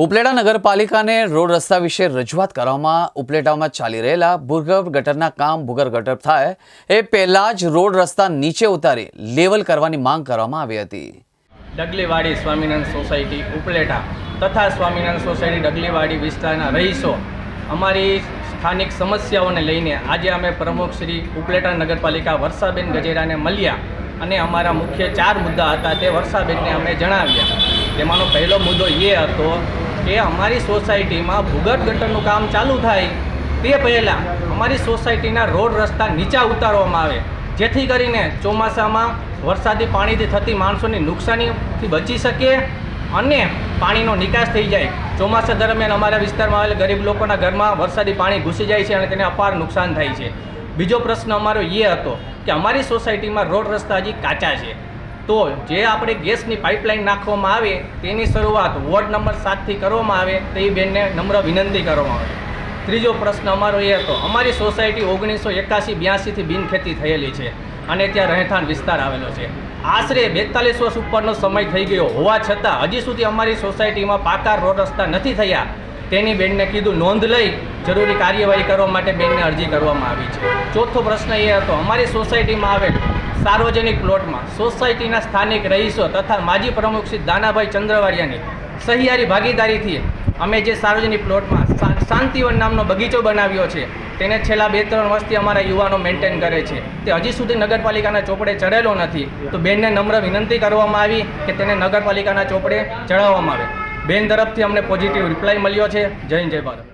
ઉપલેટા નગરપાલિકાને રોડ રસ્તા વિશે રજૂઆત કરવામાં ઉપલેટામાં ચાલી રહેલા ભૂગર્ભ ગટરના કામ ભૂગર્ભ ગટર થાય એ પહેલાં જ રોડ રસ્તા નીચે ઉતારી લેવલ કરવાની માંગ કરવામાં આવી હતી. ડગલીવાડી સ્વામિનારાયણ સોસાયટી ઉપલેટા તથા સ્વામિનારાયણ સોસાયટી ડગલીવાડી વિસ્તારના રહીશો અમારી સ્થાનિક સમસ્યાઓને લઈને આજે અમે પ્રમુખ શ્રી ઉપલેટા નગરપાલિકા વર્ષાબેન ગજેરાને મળ્યા અને અમારા મુખ્ય 4 મુદ્દા હતા તે વર્ષાબેનને અમે જણાવ્યા. તેમાંનો પહેલો મુદ્દો એ હતો કે અમારી સોસાયટીમાં ભૂગર્ભ ગટરનું કામ ચાલુ થાય તે પહેલાં અમારી સોસાયટીના રોડ રસ્તા નીચા ઉતારવામાં આવે, જેથી કરીને ચોમાસામાં વરસાદી પાણીથી થતી માણસોની નુકસાનીથી બચી શકે અને પાણીનો નિકાસ થઈ જાય. ચોમાસા દરમિયાન અમારા વિસ્તારમાં આવેલા ગરીબ લોકોના ઘરમાં વરસાદી પાણી ઘૂસી જાય છે અને તેને અપાર નુકસાન થાય છે. બીજો પ્રશ્ન અમારો એ હતો કે અમારી સોસાયટીમાં રોડ રસ્તા હજી કાચા છે, તો જે આપણે ગેસની પાઇપલાઇન નાખવામાં આવે તેની શરૂઆત વોર્ડ નંબર 7થી કરવામાં આવે તે બેનને નમ્ર વિનંતી કરવામાં આવે. ત્રીજો પ્રશ્ન અમારો એ હતો, અમારી સોસાયટી 1981-82થી બિનખેતી થયેલી છે અને ત્યાં રહેઠાણ વિસ્તાર આવેલો છે. આશરે 42 વર્ષ ઉપરનો સમય થઈ ગયો હોવા છતાં હજી સુધી અમારી સોસાયટીમાં પાકા રોડ રસ્તા નથી થયા. તેની બેનને કીધું નોંધ લઈ જરૂરી કાર્યવાહી કરવા માટે બેનને અરજી કરવામાં આવી છે. ચોથો પ્રશ્ન એ હતો, અમારી સોસાયટીમાં આવેલ સાર્વજનિક પ્લોટમાં સોસાયટીના સ્થાનિક રહીશો તથા માજી પ્રમુખ શ્રી દાનાભાઈ ચંદ્રવાડિયાની સહિયારી ભાગીદારીથી અમે જે સાર્વજનિક પ્લોટમાં શાંતિવન નામનો બગીચો બનાવ્યો છે તેને છેલ્લા 2-3 વર્ષથી અમારા યુવાનો મેન્ટેન કરે છે. તે હજી સુધી નગરપાલિકાના ચોપડે ચડેલો નથી, તો બેનને નમ્ર વિનંતી કરવામાં આવી કે તેને નગરપાલિકાના ચોપડે ચડાવવામાં આવે. બેન તરફથી અમને પોઝિટિવ રિપ્લાય મળ્યો છે. જય હિન્દ, જય ભારત.